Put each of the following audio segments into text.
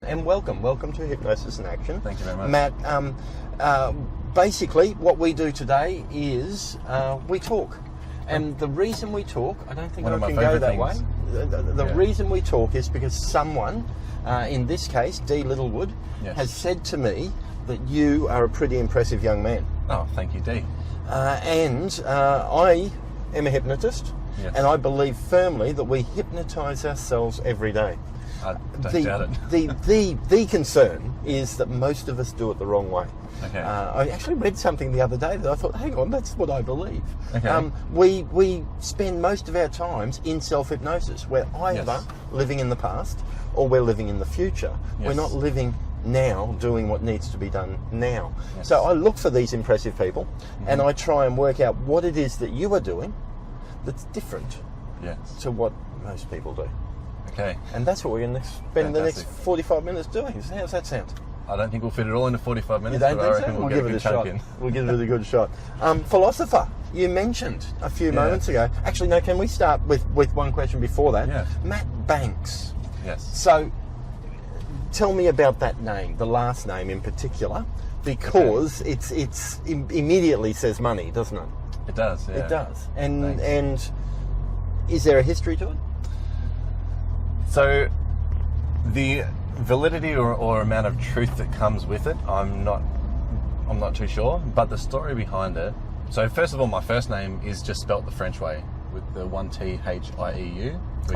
And welcome to Hypnosis In Action. Thank you very much. Matt, basically what we do today is we talk. And the reason we talk, I don't think I can go that way. The reason we talk is because someone, in this case, D. Littlewood, has said to me that you are a pretty impressive young man. Oh, thank you, D. And I am a hypnotist, and I believe firmly that we hypnotize ourselves every day. I don't doubt it. The concern is that most of us do it the wrong way. Okay. I actually read something the other day that I thought, hang on, that's what I believe. Okay. We spend most of our times in self-hypnosis. We're either living in the past or we're living in the future. Yes. We're not living now, doing what needs to be done now. Yes. So I look for these impressive people and I try and work out what it is that you are doing that's different to what most people do. Okay. And that's what we're going to spend the next 45 minutes doing. How's that sound? I don't think we'll fit it all into 45 minutes. You don't but think I so? reckon We'll get give a it good a shot. in. We'll give it a good shot. Philosopher, you mentioned a few moments ago. Actually, no, can we start with one question before that? Yeah. Matt Bankes. Yes. So, tell me about that name, the last name in particular, because it's immediately says money, doesn't it? It does, yeah. It does. And is there a history to it? So, the validity or amount of truth that comes with it, I'm not too sure. But the story behind it. So first of all, my first name is just spelt the French way with the one Thieu, which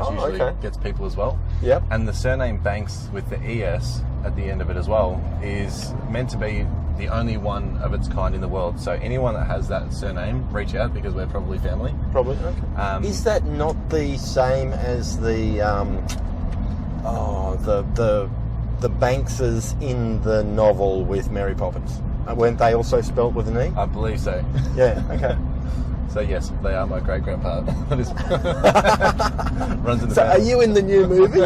usually gets people as well. Yep. And the surname Bankes with the ES at the end of it as well is meant to be the only one of its kind in the world. So anyone that has that surname, reach out because we're probably family. Probably. Okay. Is that not the same as the Bankses in the novel with Mary Poppins? Weren't they also spelt with an E? I believe so. Yeah. Okay. So yes, they are my great grandpa. Runs in the So family. are you in the new movie?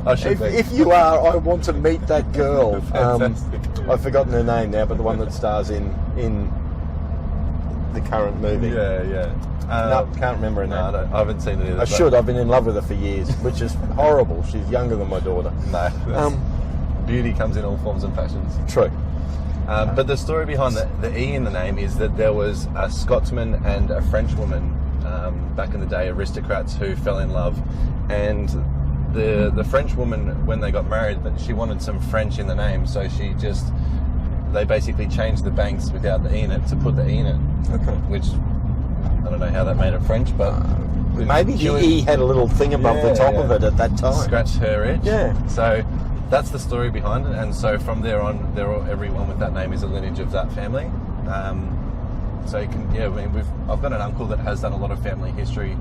I should be. If you are, I want to meet that girl. Fantastic. I've forgotten her name now, but the one that stars in the current movie. Yeah. No, can't remember her name. No, I haven't seen it either. I should. I've been in love with her for years, which is horrible. She's younger than my daughter. No. Beauty comes in all forms and fashions. True. But the story behind the E in the name is that there was a Scotsman and a Frenchwoman back in the day, aristocrats who fell in love, and the Frenchwoman, when they got married, but she wanted some French in the name, so they basically changed the Bankes without the E in it to put the E in it. Okay. Which I don't know how that made it French, but maybe the E had a little thing above the top of it at that time. Scratched her itch. Yeah. So that's the story behind it, and so from there on, everyone with that name is a lineage of that family. So you can, I've got an uncle that has done a lot of family history,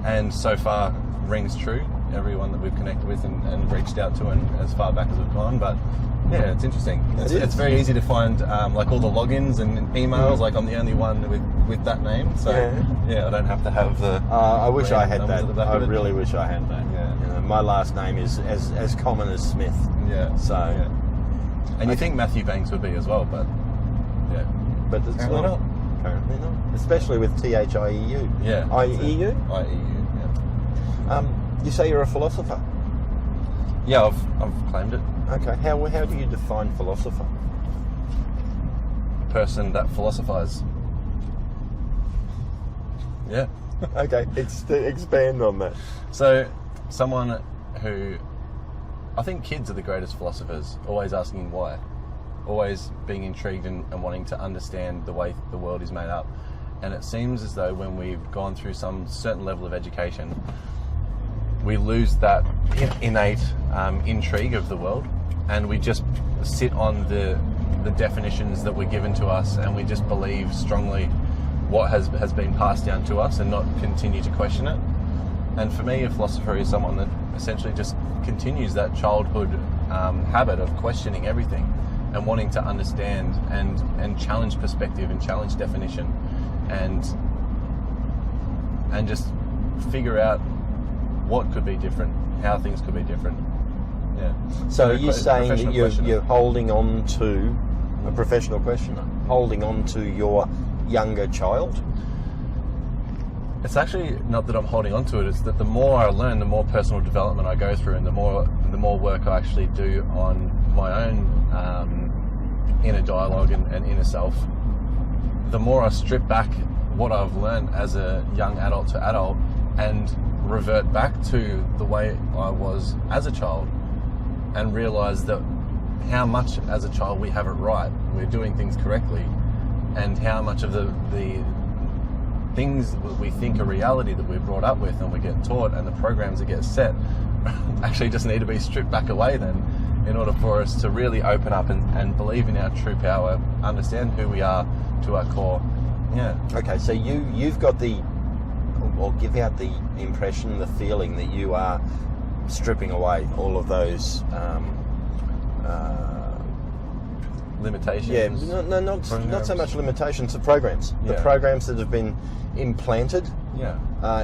and so far rings true. Everyone that we've connected with and reached out to, and as far back as we've gone, but yeah, it's interesting. It's very easy to find like all the logins and emails. Like I'm the only one with that name, so I don't have to have the. I wish I had that. I really really wish I had that. Yeah. You know, my last name is as common as Smith. Yeah. So. Yeah. And you think Mathieu Bankes would be as well, but but it's apparently not. Apparently not. Especially with THIEU. Yeah. IEU. IEU. Yeah. You say you're a philosopher. Yeah, I've claimed it. Okay. How do you define philosopher? A person that philosophizes. Yeah. Okay. Expand on that. So, someone who, I think kids are the greatest philosophers, always asking why, always being intrigued and wanting to understand the way the world is made up. And it seems as though when we've gone through some certain level of education, we lose that innate intrigue of the world, and we just sit on the definitions that were given to us, and we just believe strongly what has been passed down to us and not continue to question it. And for me, a philosopher is someone that essentially just continues that childhood habit of questioning everything and wanting to understand and challenge perspective and challenge definition and just figure out what could be different, how things could be different. Yeah. So are you saying that you're holding on to a professional questioner, holding on to your younger child? It's actually not that I'm holding on to it. It's that the more I learn, the more personal development I go through, and the more work I actually do on my own inner dialogue and inner self. The more I strip back what I've learned as a young adult to adult and revert back to the way I was as a child, and realise that how much as a child we have it right, we're doing things correctly, and how much of the things that we think are reality that we're brought up with and we get taught, and the programs that get set actually just need to be stripped back away then, in order for us to really open up and believe in our true power, understand who we are to our core. Yeah. Okay, so you've got or give out the impression, the feeling that you are stripping away all of those limitations. Yeah, no, not so much limitations, the programs. Yeah. The programs that have been implanted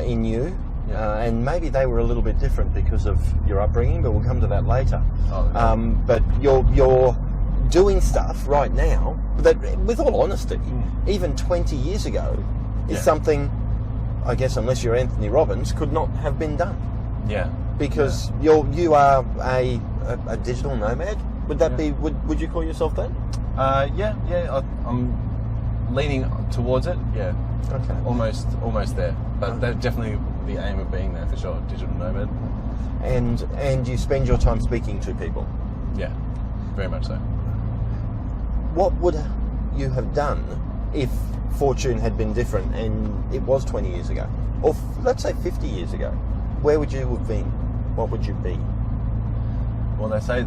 in you. Yeah. And maybe they were a little bit different because of your upbringing, but we'll come to that later. But you're doing stuff right now that, with all honesty, even 20 years ago, is something, I guess, unless you're Anthony Robbins, could not have been done. Yeah. Because you are a digital nomad. Would that be? Would you call yourself that? I'm leaning towards it. Yeah. Okay. Almost there, but that's definitely the aim of being there for sure. Digital nomad. And you spend your time speaking to people. Yeah, very much so. What would you have done if fortune had been different and it was 20 years ago, or let's say 50 years ago? Where would you have been? What would you be? Well, they say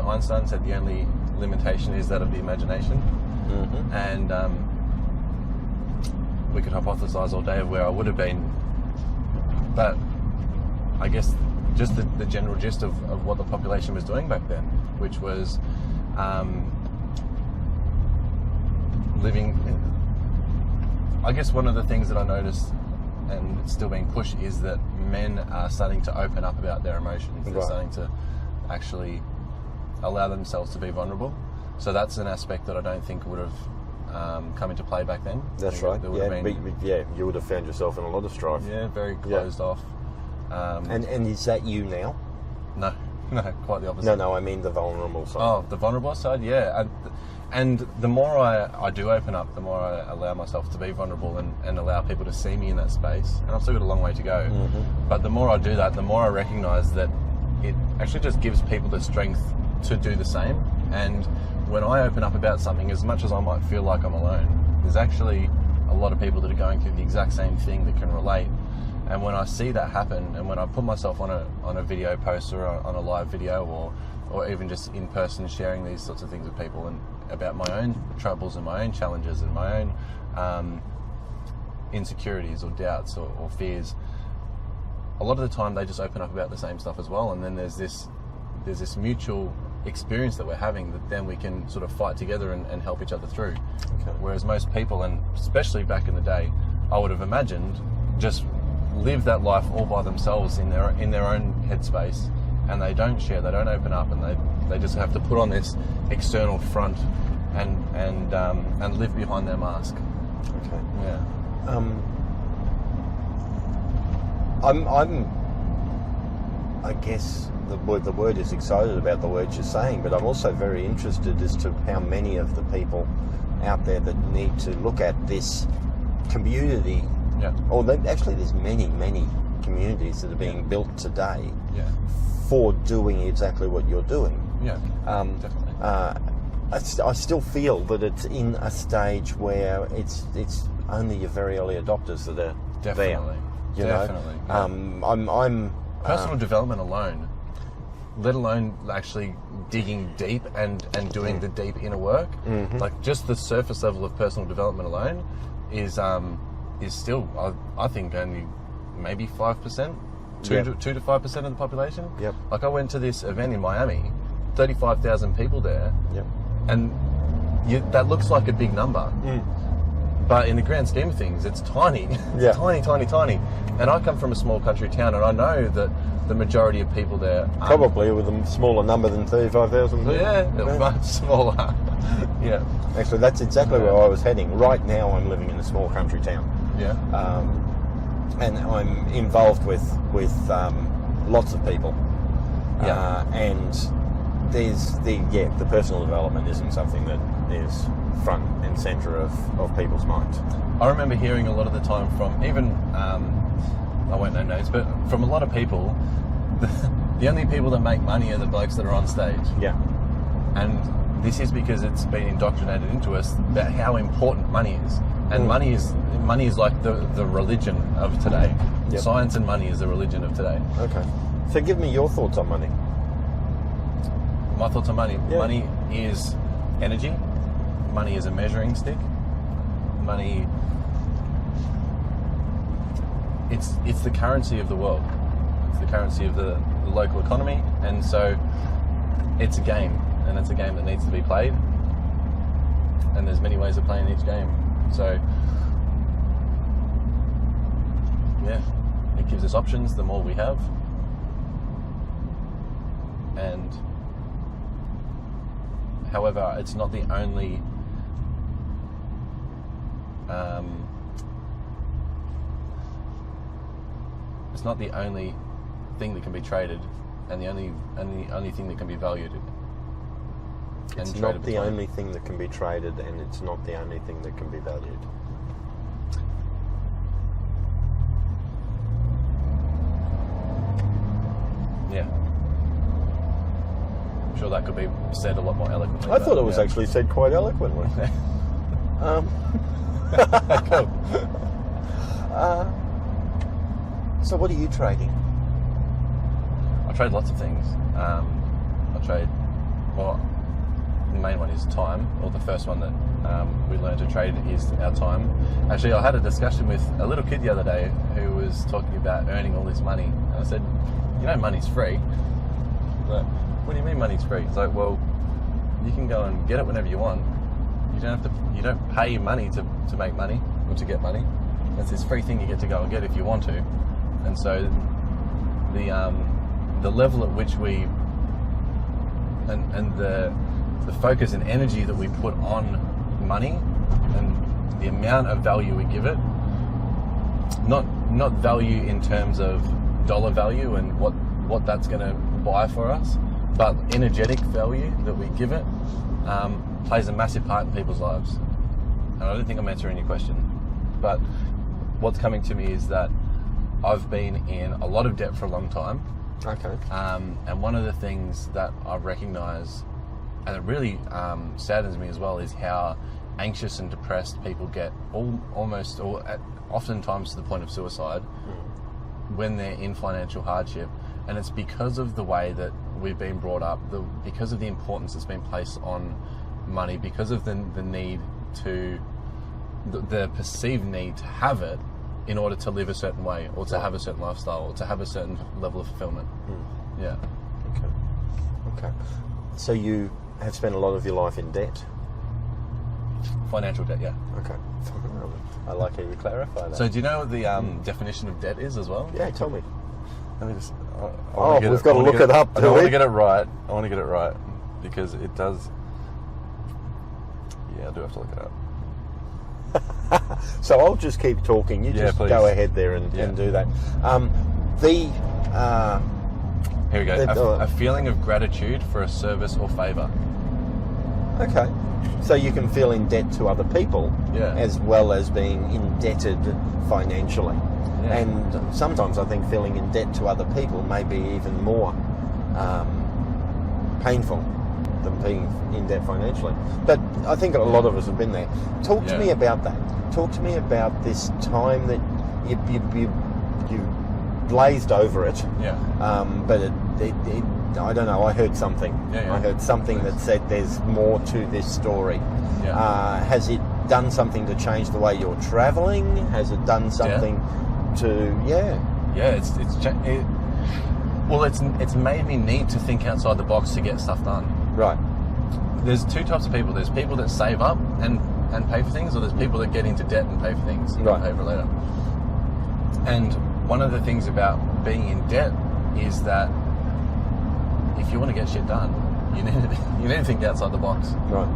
Einstein said the only limitation is that of the imagination. Mm-hmm. And we could hypothesize all day of where I would have been, but I guess just the general gist of what the population was doing back then, which was living. I guess one of the things that I noticed, and it's still being pushed, is that men are starting to open up about their emotions. They're starting to actually allow themselves to be vulnerable. So that's an aspect that I don't think would have come into play back then. That's right. You would have found yourself in a lot of strife. Yeah, very closed off. And is that you now? No, quite the opposite. No, I mean the vulnerable side. Oh, the vulnerable side, yeah. And the more I do open up, the more I allow myself to be vulnerable and allow people to see me in that space. And I've still got a long way to go. Mm-hmm. But the more I do that, the more I recognise that it actually just gives people the strength to do the same. And when I open up about something, as much as I might feel like I'm alone, there's actually a lot of people that are going through the exact same thing that can relate. And when I see that happen, and when I put myself on a video post or on a live video, or even just in person sharing these sorts of things with people and about my own troubles and my own challenges and my own insecurities or doubts or fears, a lot of the time they just open up about the same stuff as well. And then there's this mutual experience that we're having that then we can sort of fight together and help each other through. Okay. Whereas most people, and especially back in the day, I would have imagined, just live that life all by themselves in their own headspace, and they don't share, they don't open up, and they just have to put on this external front and live behind their mask. Okay. Yeah. I guess the word is excited about the words you're saying, but I'm also very interested as to how many of the people out there that need to look at this community. Yeah. Or actually, there's many communities that are being built today for doing exactly what you're doing. Yeah, definitely. I still feel that it's in a stage where it's only your very early adopters that are definitely. there. Definitely. Yeah. I'm personal development alone, let alone actually digging deep and doing the deep inner work. Mm-hmm. Like just the surface level of personal development alone is still, I think, only maybe 5%, 2 to 5% of the population. Yep. Like I went to this event in Miami, 35,000 people there. Yep. And that looks like a big number. Mm. But in the grand scheme of things, it's tiny. It's tiny. And I come from a small country town, and I know that the majority of people there probably with a smaller number than 35,000. Yeah, much smaller. Yeah. Actually, that's exactly where I was heading. Right now, I'm living in a small country town. Yeah. and I'm involved with lots of people. Yeah. And there's the personal development isn't something that is front and centre of people's minds. I remember hearing a lot of the time from even, I won't name names, but from a lot of people, the only people that make money are the blokes that are on stage. Yeah. And this is because it's been indoctrinated into us about how important money is. And money is like the religion of today. Yep. Science and money is the religion of today. Okay. So give me your thoughts on money. My thoughts on money. Yeah. Money is energy. Money is a measuring stick. Money, it's the currency of the world. It's the currency of the local economy, and so it's a game, and it's a game that needs to be played. And there's many ways of playing each game. So yeah, it gives us options the more we have. And however, it's not the only thing that can be traded, and the only thing that can be valued. It's not the only thing that can be traded, and it's not the only thing that can be valued. Yeah. I'm sure that could be said a lot more eloquently. I thought it was actually said quite eloquently. Cool. So what are you trading? I trade lots of things. The main one is time, or the first one that we learned to trade is our time. Actually, I had a discussion with a little kid the other day who was talking about earning all this money. And I said, money's free. He's like, what do you mean money's free? It's like, well, you can go and get it whenever you want. You don't pay money to make money or to get money. It's this free thing you get to go and get if you want to. And so the level at which we and the focus and energy that we put on money and the amount of value we give it, not value in terms of dollar value and what that's going to buy for us, but energetic value that we give it, plays a massive part in people's lives. And I don't think I'm answering your question, but what's coming to me is that I've been in a lot of debt for a long time. Okay. And one of the things that I've recognised, and it really saddens me as well, is how anxious and depressed people get, oftentimes to the point of suicide, when they're in financial hardship. And it's because of the way that we've been brought up, because of the importance that's been placed on money, because of the need to, the perceived need to have it in order to live a certain way, or to have a certain lifestyle, or to have a certain level of fulfillment. Yeah. Okay. So you have spent a lot of your life in debt? Financial debt, yeah. Okay. I like how you clarify that. So do you know what the definition of debt is as well? Yeah, tell me. Let me just... we've got to look it up. I want to get it right. I want to get it right, because it does... Yeah, I do have to look it up. So I'll just keep talking. You just go ahead there and do that. Here we go. A feeling of gratitude for a service or favour. Okay. So you can feel in debt to other people, as well as being indebted financially. Yeah. And sometimes I think feeling in debt to other people may be even more painful than being in debt financially. But I think a lot of us have been there. Talk to me about that. Talk to me about this time that you blazed over it. Yeah. But it I don't know, I heard something. I heard something that said there's more to this story. Yeah. Has it done something to change the way you're travelling? Has it done something to... It's made me need to think outside the box to get stuff done. Right. There's two types of people. There's people that save up and pay for things, or there's people that get into debt and pay for things and pay for it later. And one of the things about being in debt is that if you want to get shit done, you need to think outside the box. Right.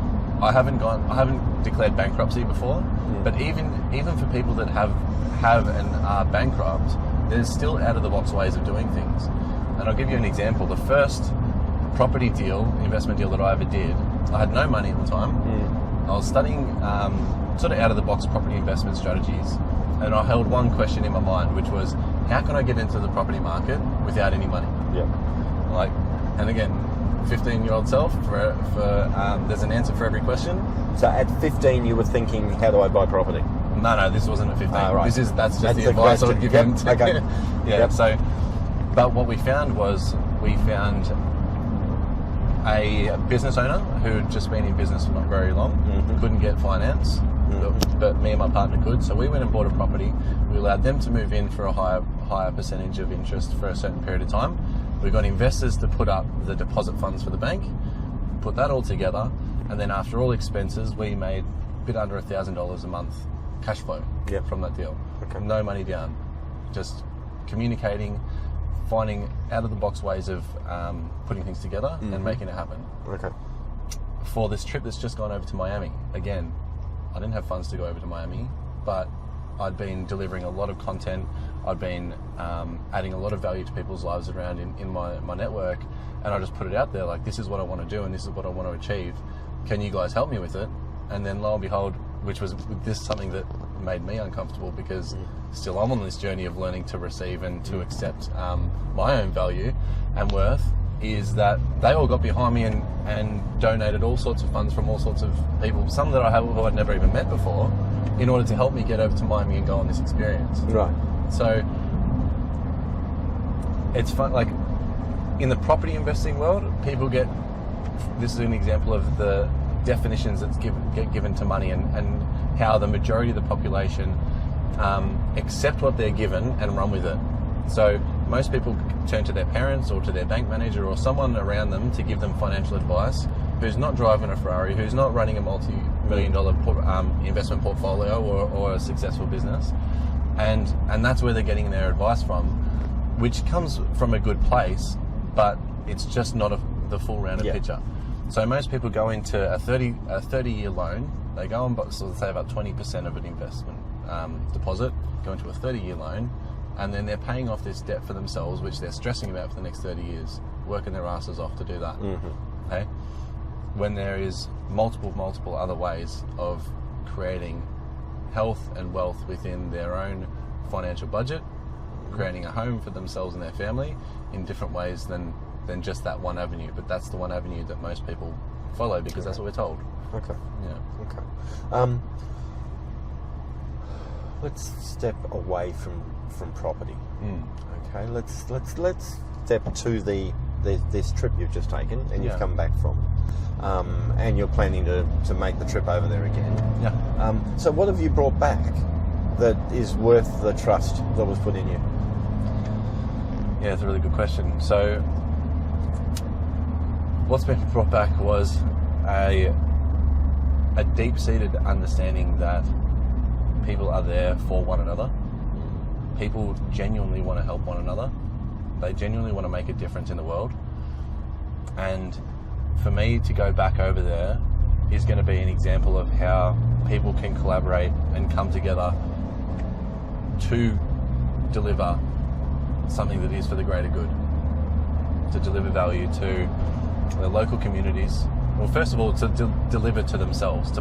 I haven't declared bankruptcy before, but even for people that have and are bankrupt, there's still out of the box ways of doing things. And I'll give you an example. The first property investment deal that I ever did, I had no money at the time. I was studying sort of out of the box property investment strategies, and I held one question in my mind, which was, how can I get into the property market without any money? And again, 15-year-old self, there's an answer for every question. So at 15 you were thinking, how do I buy property? No, this wasn't at 15. Right. That's just the advice I would give him. Okay. So, but what we found was, a business owner who had just been in business for not very long, couldn't get finance, but me and my partner could. So we went and bought a property. We allowed them to move in for a higher percentage of interest for a certain period of time. We got investors to put up the deposit funds for the bank, put that all together, and then after all expenses, we made a bit under $1,000 a month cash flow from that deal. Okay. No money down, just communicating, finding out-of-the-box ways of putting things together and making it happen. Okay. For this trip that's just gone over to Miami, again, I didn't have funds to go over to Miami, but I'd been delivering a lot of content. I'd been adding a lot of value to people's lives around in my network, and I just put it out there, like, this is what I want to do and this is what I want to achieve. Can you guys help me with it? And then lo and behold, which was something that made me uncomfortable, because still I'm on this journey of learning to receive and to accept my own value and worth, is that they all got behind me and donated all sorts of funds from all sorts of people, some that I have who I'd never even met before, in order to help me get over to Miami and go on this experience. Right. So it's fun, like in the property investing world, people get, this is an example of the definitions that's get given to money and how the majority of the population accept what they're given and run with it. So most people turn to their parents or to their bank manager or someone around them to give them financial advice, who's not driving a Ferrari, who's not running a multi-million-dollar investment portfolio or a successful business, and that's where they're getting their advice from, which comes from a good place, but it's just not the full rounded picture. So most people go into a 30-year loan. They go and so let's say about 20% of an investment deposit, go into a 30-year loan, and then they're paying off this debt for themselves, which they're stressing about for the next 30 years, working their asses off to do that. Okay? When there is multiple other ways of creating health and wealth within their own financial budget, creating a home for themselves and their family in different ways than just that one avenue. But that's the one avenue that most people follow, because that's what we're told. Okay. Yeah. Okay. Let's step away from property. Okay. Let's step to this trip you've just taken and you've come back from, and you're planning to make the trip over there again. Yeah. So what have you brought back that is worth the trust that was put in you? Yeah, it's a really good question. So what's been brought back was a deep-seated understanding that people are there for one another. People genuinely want to help one another. They genuinely want to make a difference in the world. And for me to go back over there is going to be an example of how people can collaborate and come together to deliver something that is for the greater good, to deliver value to the local communities. Well, first of all, to deliver to themselves, to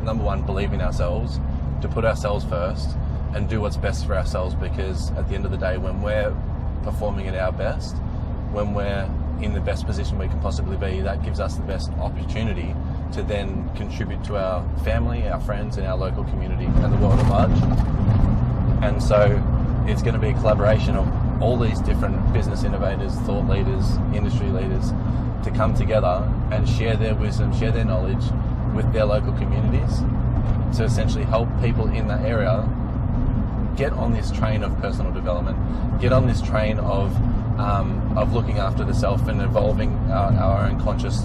number one, believe in ourselves, to put ourselves first and do what's best for ourselves, because at the end of the day, when we're performing at our best, when we're in the best position we can possibly be, that gives us the best opportunity to then contribute to our family, our friends, and our local community and the world at large. And so it's going to be a collaboration of all these different business innovators, thought leaders, industry leaders, to come together and share their wisdom, share their knowledge with their local communities to essentially help people in that area get on this train of personal development, get on this train of looking after the self and evolving our own conscious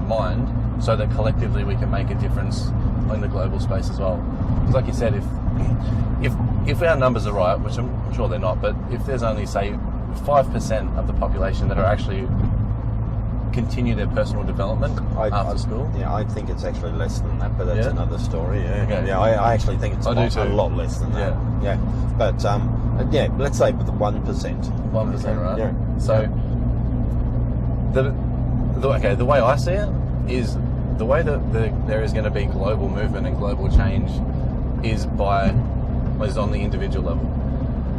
mind, so that collectively we can make a difference in the global space as well. Because like you said, if our numbers are right, which I'm sure they're not, but if there's only, say, 5% of the population that are actually continue their personal development after school? Yeah, I think it's actually less than that, but that's another story. Yeah, okay. Yeah. I actually think it's a lot less than that. Yeah. But let's say with the 1%. 1%, right? Yeah. So the way I see it is the way that there is going to be global movement and global change is on the individual level,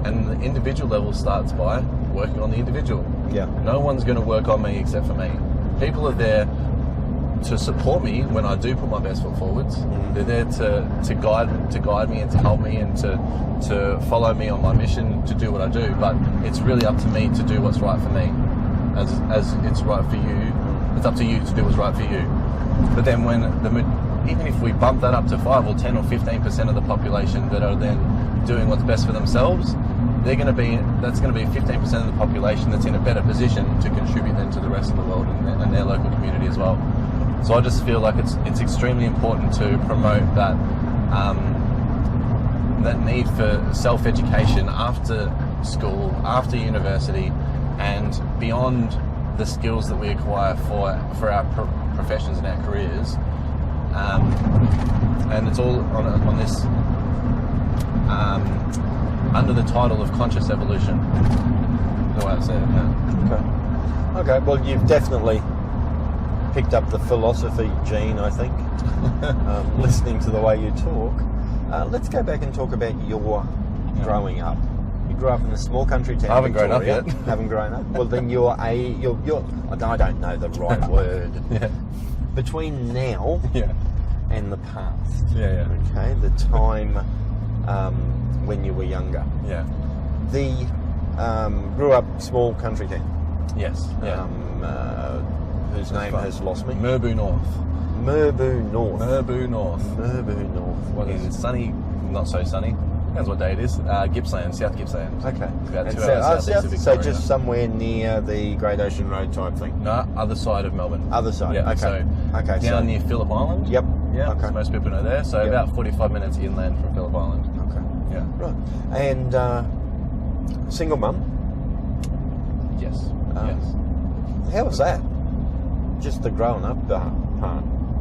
and the individual level starts by working on the individual. Yeah. No one's going to work on me except for me. People are there to support me when I do put my best foot forwards. Mm-hmm. They're there to guide me and to help me and to follow me on my mission to do what I do. But it's really up to me to do what's right for me. As it's right for you, it's up to you to do what's right for you. But then even if we bump that up to 5 or 10 or 15% of the population that are then doing what's best for themselves, that's going to be 15% of the population that's in a better position to contribute then to the rest of the world and their local community as well. So I just feel like it's extremely important to promote that need for self-education after school, after university, and beyond the skills that we acquire for our professions and our careers. And it's all on this under the title of conscious evolution, the way I say it. Yeah. Okay. Well, you've definitely picked up the philosophy gene, I think, listening to the way you talk. Let's go back and talk about your growing up. You grew up in a small country town. I haven't Victoria. grown up yet. Haven't grown up. Well, then you're I don't know the right word. Yeah. Between now and the past. Yeah. Okay, the time when you were younger. Yeah. Grew up small country town. Yes. Yeah. Whose name has lost me. Merbau North. What in sunny, not so sunny. Depends what day it is. Gippsland, South Gippsland. Okay. About 2 hours southeast of Victoria. So just somewhere near the Great Ocean Road type thing. No, other side of Melbourne. Other side. Yeah. Okay. Down near Phillip Island. Yep. Yeah. Okay. Most people know there. So about 45 minutes inland from Phillip Island. Okay. Yeah. Right. And single mum. Yes. Yes. How was that? Just the growing up part.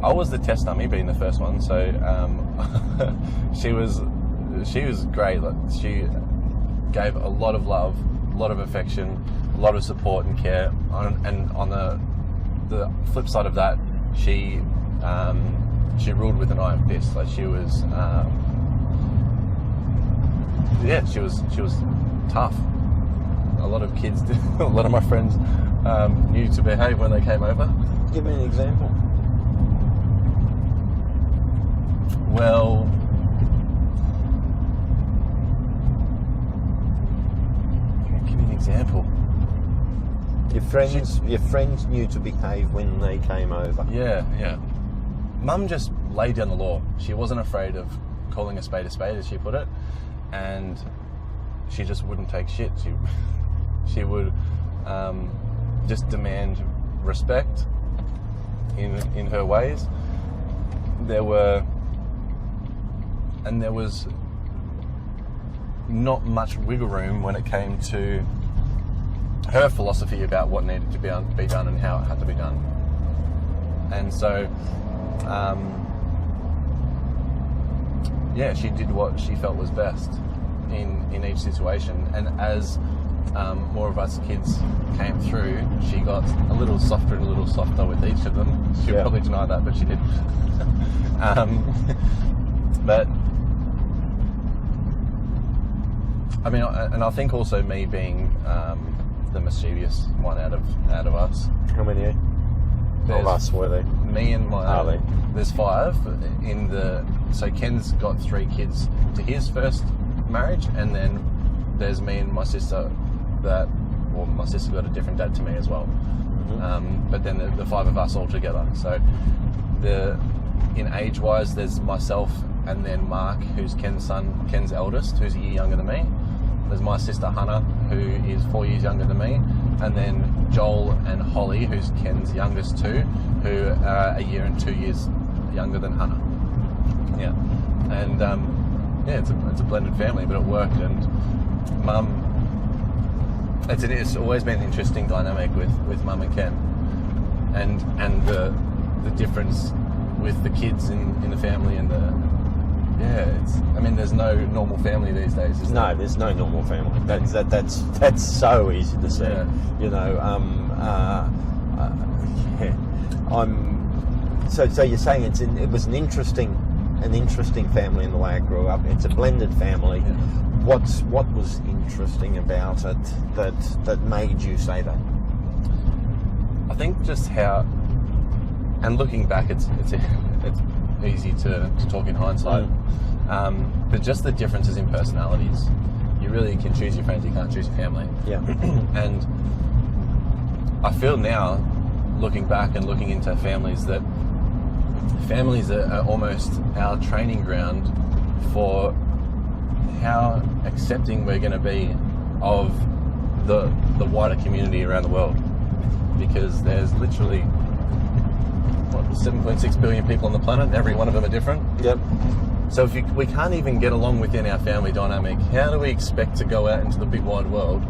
I was the test dummy, being the first one. So she was great. Like, she gave a lot of love, a lot of affection, a lot of support and care. And on the flip side of that, she ruled with an iron fist. Like, she was she was tough. A lot of kids, a lot of my friends knew to behave when they came over. Give me an example. Well, give me an example. Your friends knew to behave when they came over. Yeah. Mum just laid down the law. She wasn't afraid of calling a spade, as she put it, and she just wouldn't take shit. She would just demand respect in her ways. There was not much wiggle room when it came to her philosophy about what needed to be done and how it had to be done. And so, she did what she felt was best in each situation. And as more of us kids came through, she got a little softer and a little softer with each of them. She would probably deny that, but she did. But I mean, and I think also me being the mischievous one out of us. How many of us were there? Me and my there's 5 so Ken's got 3 kids to his first marriage, and then there's me and my sister my sister got a different dad to me as well. Mm-hmm. But then the 5 of us all together. So in age wise, there's myself and then Mark, who's Ken's eldest, who's a year younger than me. There's my sister Hannah, who is 4 years younger than me, and then Joel and Holly, who's Ken's youngest too, who are a year and 2 years younger than Hannah. Yeah, and it's a blended family, but it worked. And Mum, it's always been an interesting dynamic with Mum and Ken. and the difference with the kids in the family and there's no normal family these days. No, there's no normal family. That's so easy to see. Yeah. You know, So you're saying it was an interesting family in the way I grew up. It's a blended family. Yeah. What was interesting about it that made you say that? I think just how, and looking back, it's easy to talk in hindsight, but just the differences in personalities. You really can choose your friends, you can't choose your family. Yeah. And I feel now, looking back and looking into families are almost our training ground for how accepting we're going to be of the wider community around the world, because there's literally 7.6 billion people on the planet, and every one of them are different. Yep. So if we can't even get along within our family dynamic, how do we expect to go out into the big wide world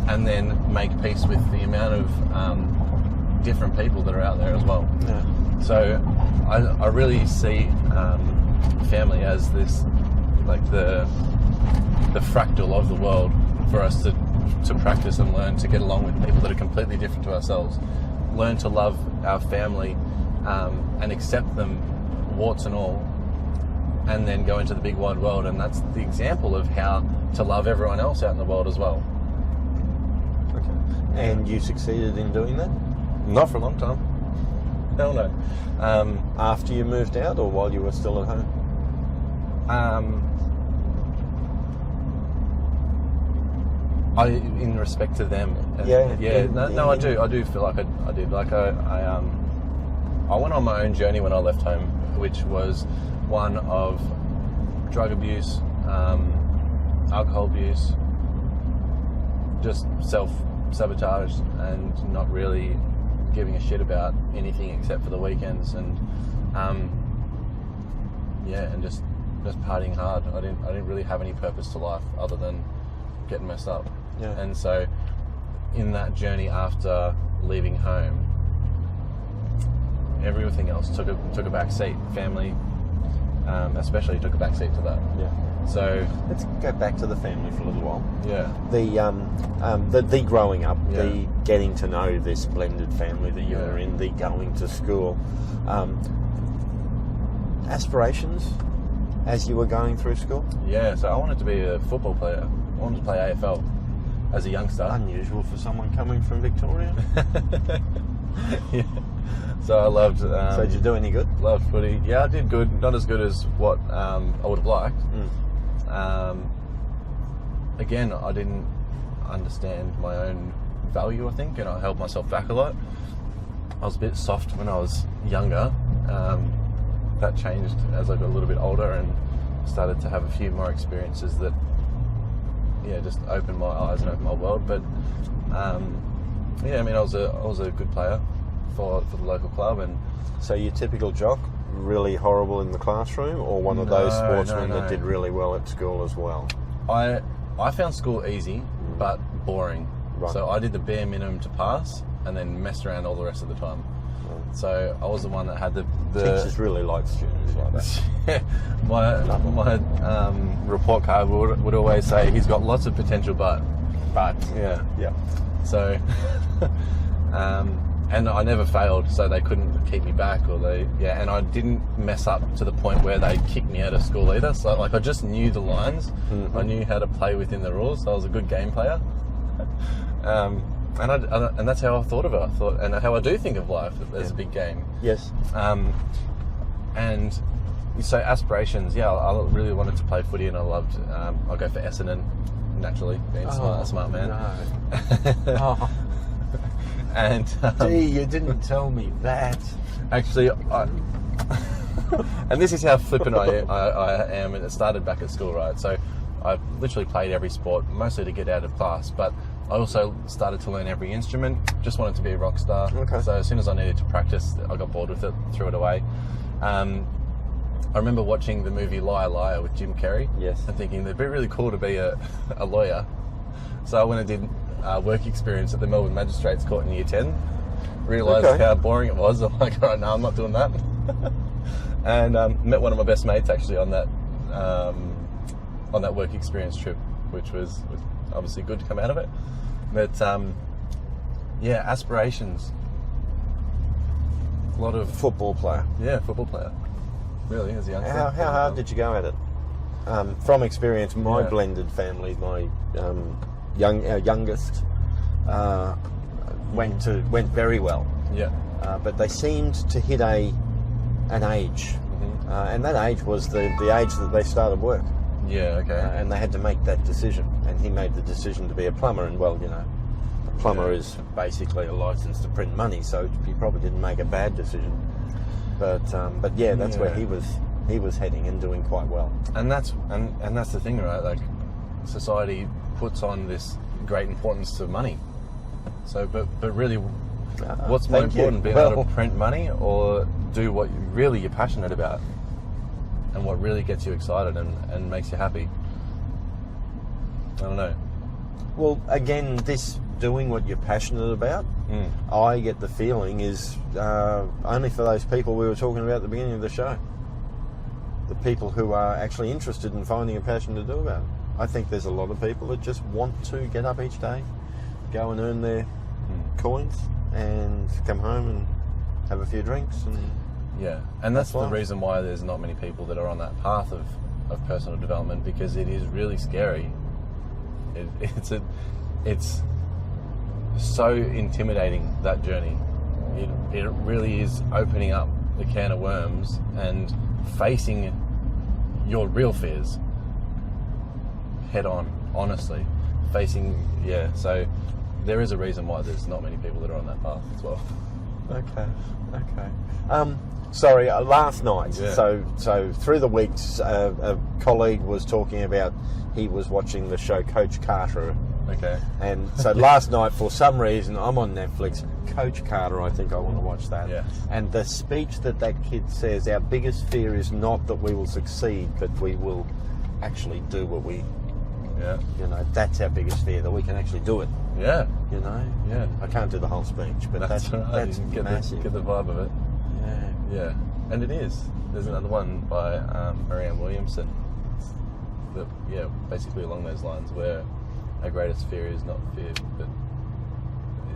and then make peace with the amount of different people that are out there as well? Yeah. So I really see family as this, like the fractal of the world for us to practice and learn to get along with people that are completely different to ourselves, learn to love our family and accept them, warts and all, and then go into the big wide world. And that's the example of how to love everyone else out in the world as well. Okay. And you succeeded in doing that? Not for a long time. Hell no. After you moved out, or while you were still at home? In respect to them. I do feel like I did. Like I went on my own journey when I left home, which was one of drug abuse, alcohol abuse, just self-sabotage, and not really giving a shit about anything except for the weekends, and and just partying hard. I didn't really have any purpose to life other than getting messed up. Yeah. And so in that journey after leaving home, everything else took a back seat. Family especially took a back seat to that. Yeah. So let's go back to the family for a little while. Yeah. The growing up, yeah. the getting to know this blended family that you were in, the going to school, aspirations as you were going through school? Yeah, so I wanted to be a football player. I wanted to play AFL as a youngster. Unusual for someone coming from Victoria. Yeah. So I loved... so did you do any good? Loved footy. Yeah, I did good. Not as good as what I would have liked. Again, I didn't understand my own value, I think, and I held myself back a lot. I was a bit soft when I was younger. That changed as I got a little bit older and started to have a few more experiences that, just opened my eyes and opened my world. But I was a good player for the local club. And so your typical jock, really horrible in the classroom, or one of those sportsmen that did really well at school as well? I found school easy, but boring. Right. So I did the bare minimum to pass, and then messed around all the rest of the time. So I was the one that had the teachers really like students like that. my report card would always say he's got lots of potential, but yeah. So and I never failed, so they couldn't keep me back, and I didn't mess up to the point where they kicked me out of school either. So I just knew the lines. Mm-hmm. I knew how to play within the rules. So I was a good game player. And that's how I thought of it. And how I do think of life as a big game. Yes. And so aspirations. Yeah, I really wanted to play footy, and I loved. I'll go for Essendon naturally, being a smart man. No. And you didn't tell me that. Actually, and this is how flippant I am. And it started back at school, right? So I literally played every sport, mostly to get out of class, but I also started to learn every instrument. Just wanted to be a rock star. Okay. So as soon as I needed to practice, I got bored with it, threw it away. I remember watching the movie Liar Liar with Jim Carrey. Yes. And thinking it'd be really cool to be a lawyer. So I went and did work experience at the Melbourne Magistrates Court in Year 10. realised how boring it was. I'm like, all right, no, I'm not doing that. And met one of my best mates actually on that work experience trip, which was obviously good to come out of it. But aspirations. A lot of football player. Yeah, football player. Really, as a young. How hard did you go at it? From experience, my blended family, my youngest went very well. Yeah. But they seemed to hit an age, and that age was the age that they started work. Yeah. Okay. And they had to make that decision, and he made the decision to be a plumber. And well, a plumber is basically a license to print money, so he probably didn't make a bad decision. But that's where he was heading and doing quite well. And that's the thing, right? Like, society puts on this great importance to money. So, but really, what's more important, being able to print money or do what you're passionate about and what really gets you excited and makes you happy? I don't know. Well, again, this doing what you're passionate about, I get the feeling is only for those people we were talking about at the beginning of the show. The people who are actually interested in finding a passion to do about it. I think there's a lot of people that just want to get up each day, go and earn their coins, and come home and have a few drinks. And that's the reason why there's not many people that are on that path of personal development, because it is really scary. It's so intimidating, that journey. It really is opening up the can of worms and facing your real fears head on, honestly. So there is a reason why there's not many people that are on that path as well. Okay. Sorry, last night, so through the weeks, a colleague was talking about he was watching the show Coach Carter. Okay. And so last night, for some reason, I'm on Netflix, Coach Carter, I think I want to watch that. Yeah. And the speech that kid says, our biggest fear is not that we will succeed, but we will actually do what we... Yeah. That's our biggest fear, that we can actually do it. Yeah. Yeah. I can't do the whole speech, but that's massive. Get the vibe of it. Yeah. Yeah. And it is. There's another one by Marianne Williamson that, basically along those lines, where our greatest fear is not fear, but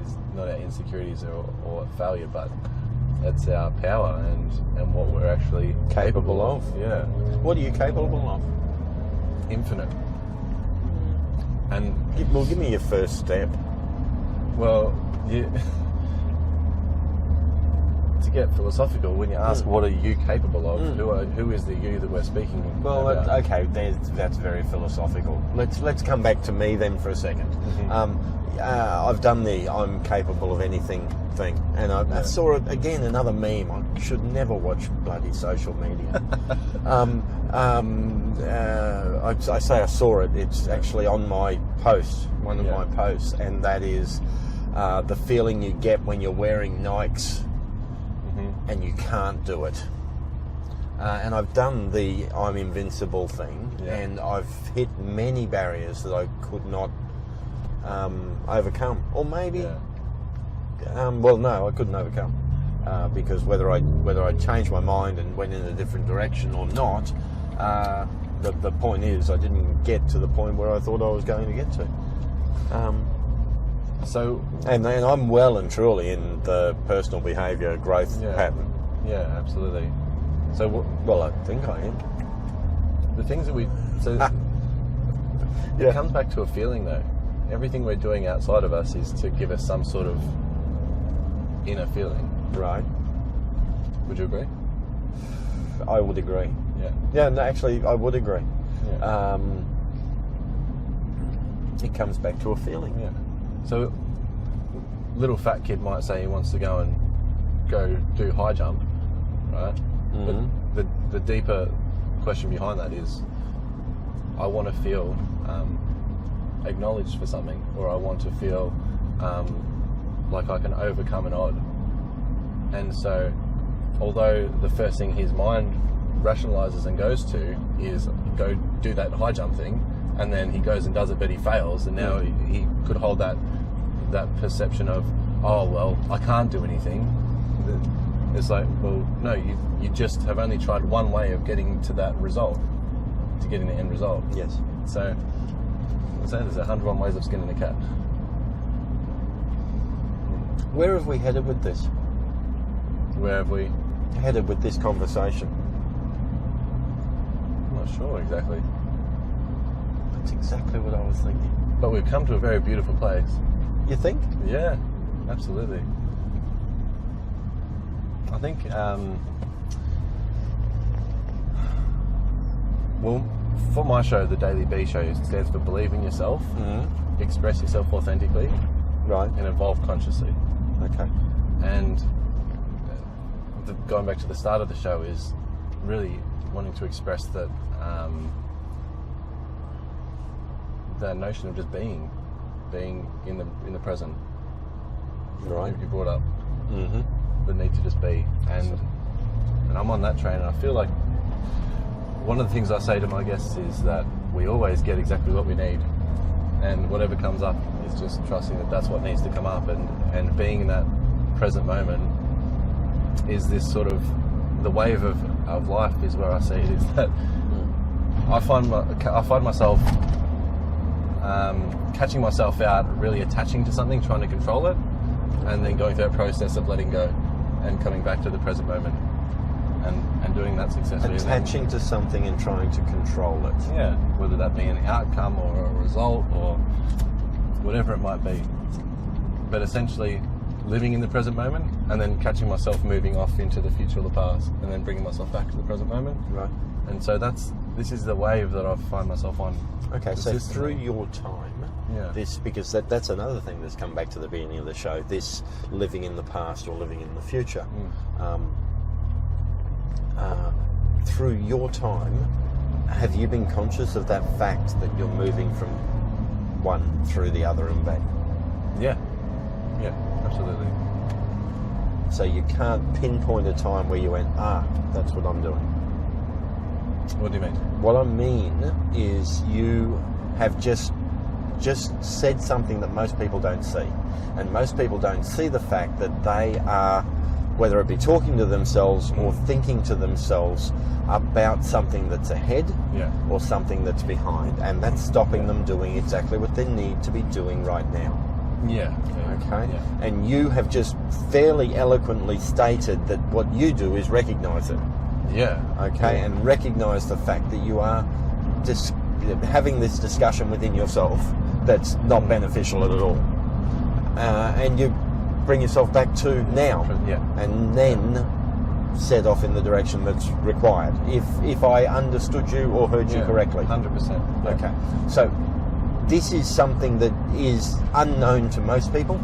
is not our insecurities or failure, but it's our power and what we're actually capable of. Yeah. What are you capable of? Infinite. And give me your first step. Well, to get philosophical, when you ask what are you capable of, who is the you that we're speaking about? Well, okay, that's very philosophical. Let's come back to me then for a second. I've done the I'm capable of anything thing, and I saw it again, another meme. I should never watch bloody social media. I say I saw it. It's actually on my post, one of my posts, and that is the feeling you get when you're wearing Nikes and you can't do it. And I've done the I'm invincible thing, and I've hit many barriers that I could not overcome, or maybe, no, I couldn't overcome, because whether I changed my mind and went in a different direction or not, the point is I didn't get to the point where I thought I was going to get to. And I'm well and truly in the personal behaviour growth pattern. Yeah, absolutely. So, well, I think I am. The things that it comes back to a feeling, though. Everything we're doing outside of us is to give us some sort of inner feeling. Right. Would you agree? I would agree. Yeah. Yeah, no, actually, I would agree. Yeah. It comes back to a feeling. Yeah. So, little fat kid might say he wants to go do high jump, right? Mm-hmm. But the deeper question behind that is, I want to feel acknowledged for something, or I want to feel like I can overcome an odd. And so, although the first thing his mind rationalizes and goes to is go do that high jump thing, and then he goes and does it, but he fails, and now he could hold that perception of, oh, well, I can't do anything. It's like, well, no, you just have only tried one way of getting to that result, to getting the end result. Yes. So, there's 101 ways of skinning a cat. Where have we headed with this? Where have we headed with this conversation? I'm not sure exactly. That's exactly what I was thinking. But we've come to a very beautiful place. You think? Yeah, absolutely. I think, well, for my show, the Daily B Show, it stands for Believe in Yourself, Express Yourself Authentically, right, and Evolve Consciously. Okay. And going back to the start of the show is really wanting to express that that notion of just being in the present. Right. You brought up the need to just be, and I'm on that train, and I feel like one of the things I say to my guests is that we always get exactly what we need, and whatever comes up is just trusting that that's what needs to come up, and being in that present moment is this sort of the wave of life is where I see it, is that I find myself catching myself out really attaching to something, trying to control it, and then going through that process of letting go and coming back to the present moment and doing that successfully. Attaching to something and trying to control it. Yeah, whether that be an outcome or a result or whatever it might be. But essentially living in the present moment and then catching myself moving off into the future or the past and then bringing myself back to the present moment. Right. And so this is the wave that I find myself on. Okay, so through your time, this, because that's another thing that's come back to the beginning of the show, this living in the past or living in the future. Through your time, have you been conscious of that fact that you're moving from one through the other and back? Yeah, absolutely. So you can't pinpoint a time where you went, that's what I'm doing. What do you mean? What I mean is you have just said something that most people don't see. And most people don't see the fact that they are, whether it be talking to themselves or thinking to themselves about something that's ahead or something that's behind. And that's stopping them doing exactly what they need to be doing right now. Yeah. Okay? Yeah. And you have just fairly eloquently stated that what you do is recognise it. Yeah. Okay? Yeah. And recognise the fact that you are just having this discussion within yourself that's not beneficial at all. And you bring yourself back to now. Yeah. And then set off in the direction that's required. If I understood you or heard you correctly. 100%. Yeah. Okay. So this is something that is unknown to most people.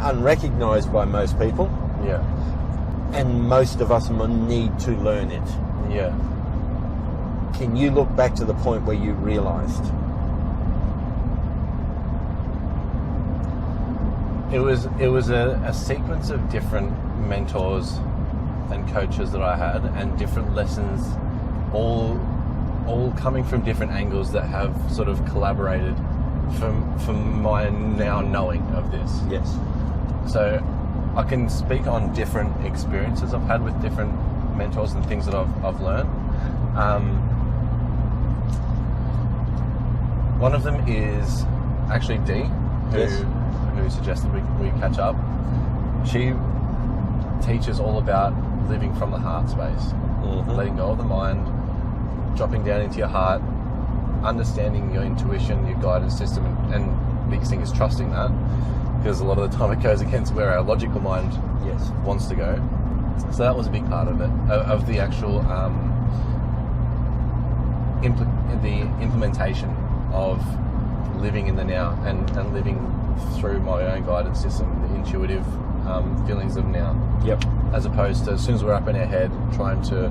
Unrecognised by most people. Yeah. And most of us need to learn it. Yeah. Can you look back to the point where you realised? It was a sequence of different mentors and coaches that I had, and different lessons, all coming from different angles that have sort of collaborated from my now knowing of this. Yes. So I can speak on different experiences I've had with different mentors and things that I've learned. One of them is actually Dee, who suggested we catch up. She teaches all about living from the heart space, letting go of the mind, dropping down into your heart, understanding your intuition, your guidance system, and biggest thing is trusting that, because a lot of the time it goes against where our logical mind wants to go. So that was a big part of it, of the actual the implementation of living in the now and living through my own guidance system, the intuitive feelings of now. Yep. As opposed to as soon as we're up in our head trying to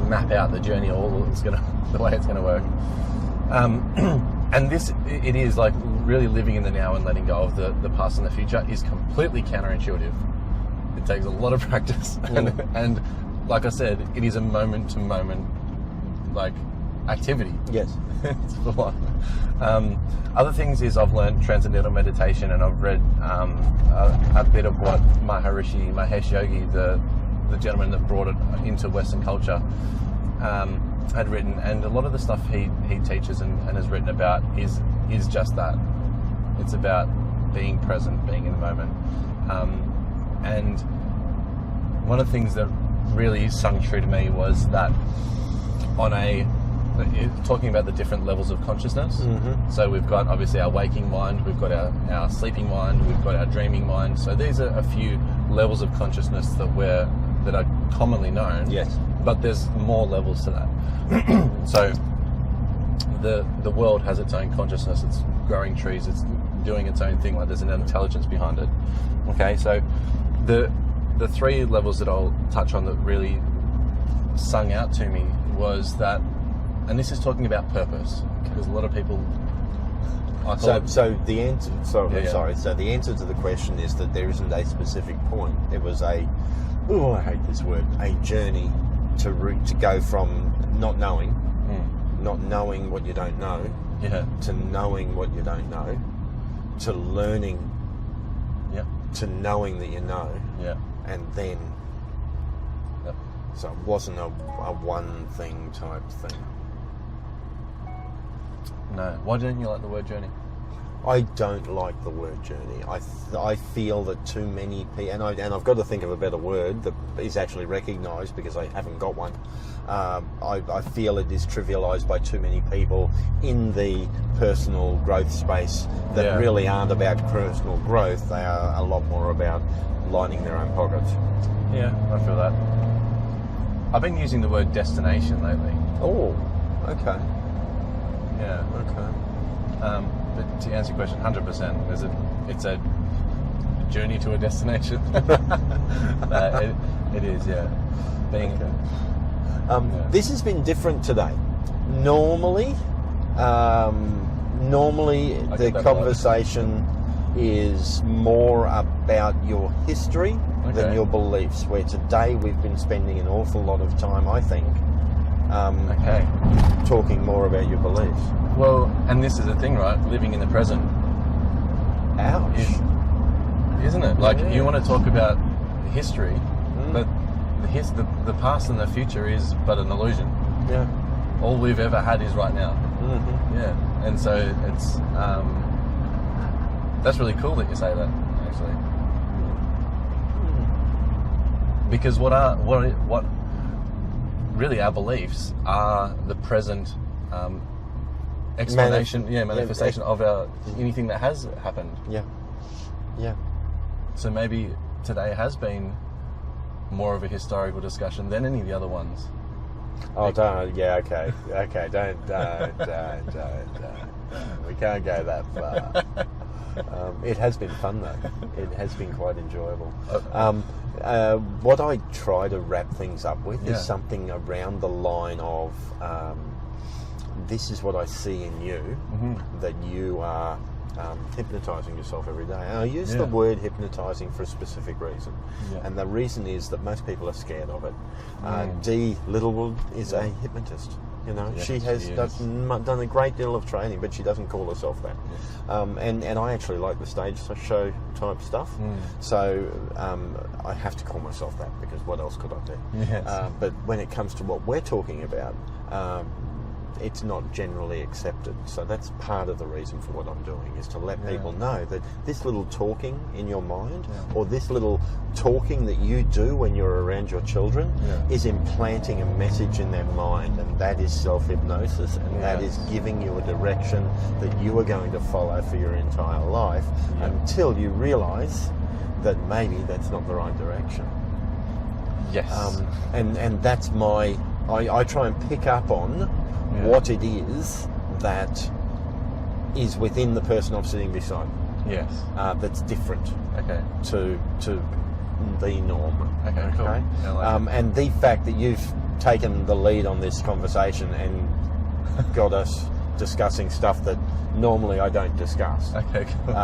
map out the journey, the way it's gonna work. And it is like really living in the now and letting go of the past and the future is completely counterintuitive. It takes a lot of practice, and like I said, it is a moment to moment, like activity. Yes. It's full on. Other things is I've learned transcendental meditation, and I've read a bit of what Mahesh Yogi, the gentleman that brought it into Western culture, had written, and a lot of the stuff he teaches and has written about is just that. It's about being present, being in the moment. And one of the things that really sung true to me was that talking about the different levels of consciousness. Mm-hmm. So we've got obviously our waking mind, we've got our sleeping mind, we've got our dreaming mind. So these are a few levels of consciousness that are commonly known. Yes. But there's more levels to that. So the world has its own consciousness. It's growing trees. It's doing its own thing. Like there's an intelligence behind it. Okay, so the three levels that I'll touch on that really sung out to me was that, and this is talking about purpose, because a lot of people. So the answer. Sorry. So the answer to the question is that there isn't a specific point. It was I hate this word. A journey to go from not knowing what you don't know, to knowing what you don't know, to learning, to knowing that you know, and then. Yep. So it wasn't a one thing type thing. No. Why don't you like the word journey? I don't like the word journey. I feel that too many people, and I've got to think of a better word that is actually recognised because I haven't got one. I feel it is trivialised by too many people in the personal growth space that really aren't about personal growth. They are a lot more about lining their own pockets. Yeah, I feel that. I've been using the word destination lately. Oh, okay. Yeah. Okay. But to answer your question, 100%. It's a journey to a destination. It is, yeah. This has been different today. Normally, the conversation is more about your history than your beliefs, where today we've been spending an awful lot of time, I think, talking more about your beliefs. Well, and this is the thing, right? Living in the present. Ouch. Isn't it? Like, you want to talk about history, but the past and the future is but an illusion. Yeah. All we've ever had is right now. Mm-hmm. Yeah. And so it's... that's really cool that you say that, actually. Because what really our beliefs are the present... manifestation of anything that has happened. Yeah. So maybe today has been more of a historical discussion than any of the other ones. Oh, don't. Yeah, okay. Don't. We can't go that far. It has been fun though. It has been quite enjoyable. What I try to wrap things up with is something around the line of. This is what I see in you, that you are hypnotizing yourself every day. And I use the word hypnotizing for a specific reason. And the reason is that most people are scared of it. Dee Littlewood is a hypnotist. You know, she has done a great deal of training, but she doesn't call herself that. And I actually like the stage show type stuff. So I have to call myself that because what else could I do? Yes. But when it comes to what we're talking about, it's not generally accepted. So that's part of the reason for what I'm doing, is to let people know that this little talking in your mind or this little talking that you do when you're around your children is implanting a message in their mind, and that is self-hypnosis, and that is giving you a direction that you are going to follow for your entire life until you realise that maybe that's not the right direction. Yes. And that's my... I try and pick up on what it is that is within the person I'm sitting beside. Yes. That's different. Okay. To the norm. Okay, cool. Okay? I like it. And the fact that you've taken the lead on this conversation and got us discussing stuff that normally I don't discuss. Okay, cool.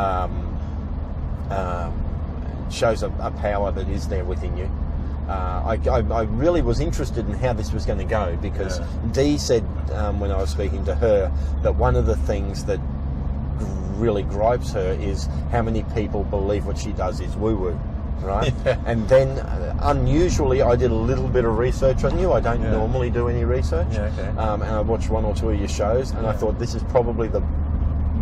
Shows a power that is there within you. I really was interested in how this was going to go, because Dee said when I was speaking to her that one of the things that really gripes her is how many people believe what she does is woo-woo, right? And then unusually I did a little bit of research on you. I don't normally do any research, and I watched one or two of your shows, and I thought this is probably the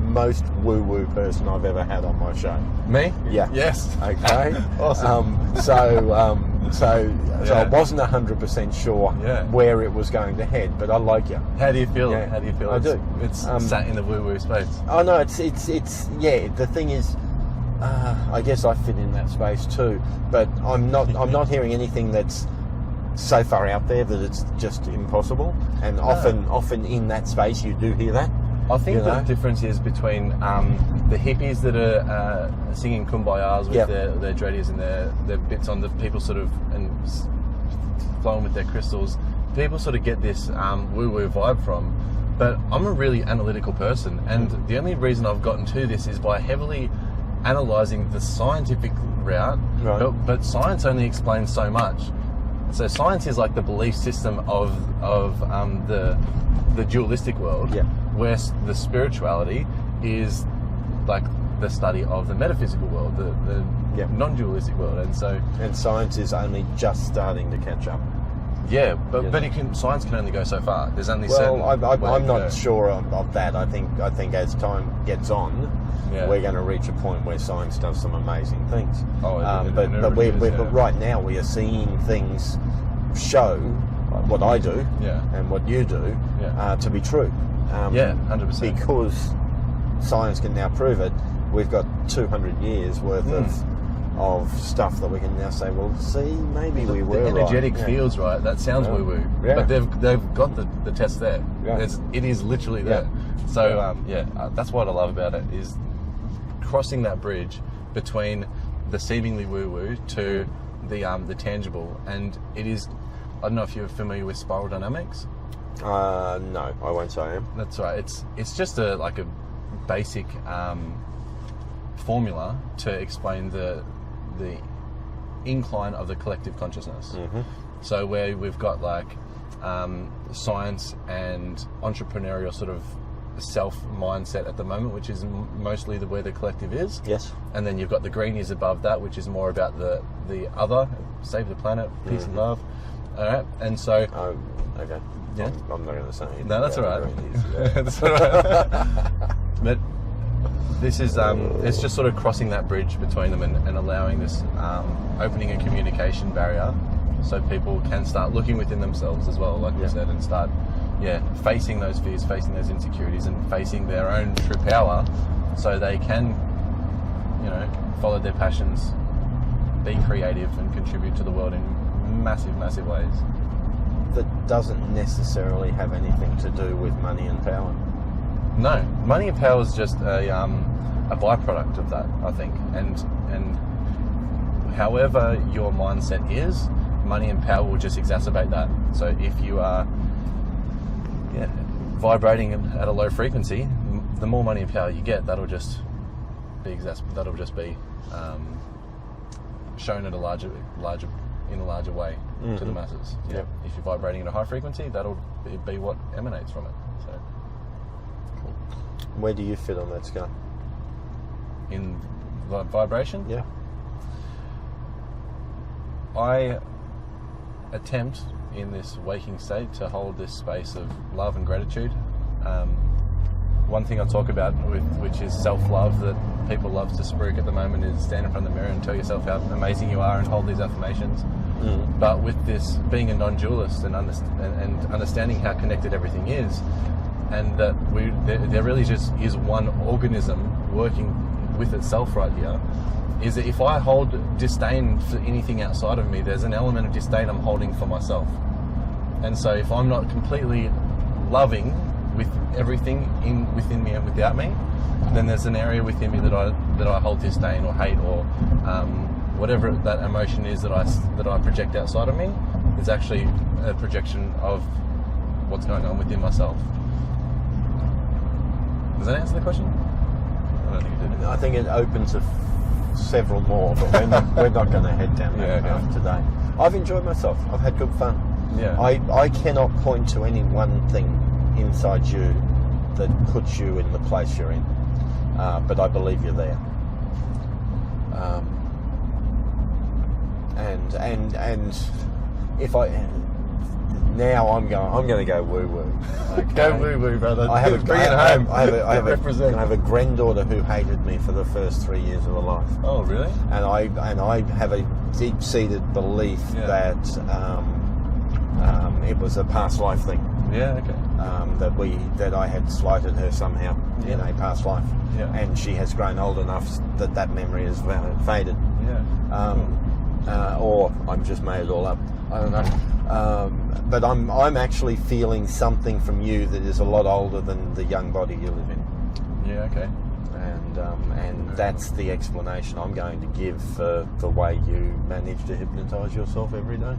most woo-woo person I've ever had on my show. Me? Yeah. Yes. Okay. Awesome. So I wasn't 100% sure where it was going to head, but I like you. How do you feel? Yeah. How do you feel? I do. It's sat in the woo-woo space. Oh no, it's the thing is, I guess I fit in that space too, but I'm not hearing anything that's so far out there that it's just impossible. And often in that space you do hear that. I think the difference is between the hippies that are singing kumbayas with their dreadies and their bits on, the people sort of and flowing with their crystals. People sort of get this woo-woo vibe from. But I'm a really analytical person, and the only reason I've gotten to this is by heavily analysing the scientific route. Right. But science only explains so much. So science is like the belief system of the dualistic world. Yeah. Where the spirituality is like the study of the metaphysical world, the non-dualistic world, and science is only just starting to catch up. Yeah, but science can only go so far. There's only I'm not sure of that. I think as time gets on, we're going to reach a point where science does some amazing things. But right now we are seeing things show what I do and what you do to be true. 100%. Because science can now prove it. We've got 200 years worth of stuff that we can now say, well, see, maybe we were right. The energetic fields, right? That sounds woo-woo. Yeah. But they've got the test there. Yeah. It is literally there. So, that's what I love about it, is crossing that bridge between the seemingly woo-woo to the tangible. And it is, I don't know if you're familiar with spiral dynamics. No, I won't say I am. That's right. It's just a basic formula to explain the incline of the collective consciousness. Mm-hmm. So where we've got science and entrepreneurial sort of self mindset at the moment, which is mostly where the collective is. Yes. And then you've got the greenies above that, which is more about the other, save the planet, peace and love. All right. And so. Okay. Yeah. I'm not going to say anything. No, that's all right. That's all right. But this is it's just sort of crossing that bridge between them and allowing this opening a communication barrier, so people can start looking within themselves as well, like we said, and start facing those fears, facing those insecurities, and facing their own true power, so they can follow their passions, be creative, and contribute to the world in massive ways. That doesn't necessarily have anything to do with money and power. No, money and power is just a byproduct of that, I think. And however your mindset is, money and power will just exacerbate that. So if you are vibrating at a low frequency, the more money and power you get, that'll just be shown at a larger way to the masses. Yeah. Yep. If you're vibrating at a high frequency, that'll be what emanates from it. So, cool. Where do you fit on that scale? In vibration? Yeah. I attempt in this waking state to hold this space of love and gratitude. One thing I talk about, which is self-love, that people love to spruik at the moment, is stand in front of the mirror and tell yourself how amazing you are and hold these affirmations. But with this being a non-dualist and understanding how connected everything is, and that there really just is one organism working with itself right here, is that if I hold disdain for anything outside of me, there's an element of disdain I'm holding for myself. And so if I'm not completely loving with everything within me and without me, then there's an area within me that I hold disdain or hate or whatever that emotion is that I project outside of me. It's actually a projection of what's going on within myself. Does that answer the question? I don't think it did. I think it opens several more, but we're not going to head down that path today. I've enjoyed myself. I've had good fun. Yeah. I cannot point to any one thing inside you that puts you in the place you're in, but I believe you're there. And if I now I'm going to go woo woo. Okay. Go woo woo, brother. Bring it home. I have a granddaughter who hated me for the first 3 years of her life. Oh, really? And I have a deep seated belief that it was a past life thing. Yeah. Okay. That I had slighted her somehow in a past life. Yeah. And she has grown old enough that memory has faded. Yeah. Or I'm just made it all up. I don't know. But I'm actually feeling something from you that is a lot older than the young body you live in. Yeah. Okay. And that's the explanation I'm going to give for the way you manage to hypnotise yourself every day.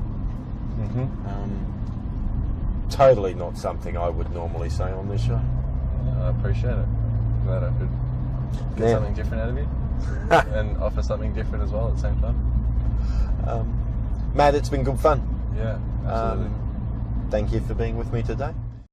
Totally not something I would normally say on this show. I appreciate it. Glad I could get something different out of you and offer something different as well at the same time. Matt, it's been good fun. Yeah, absolutely. Thank you for being with me today.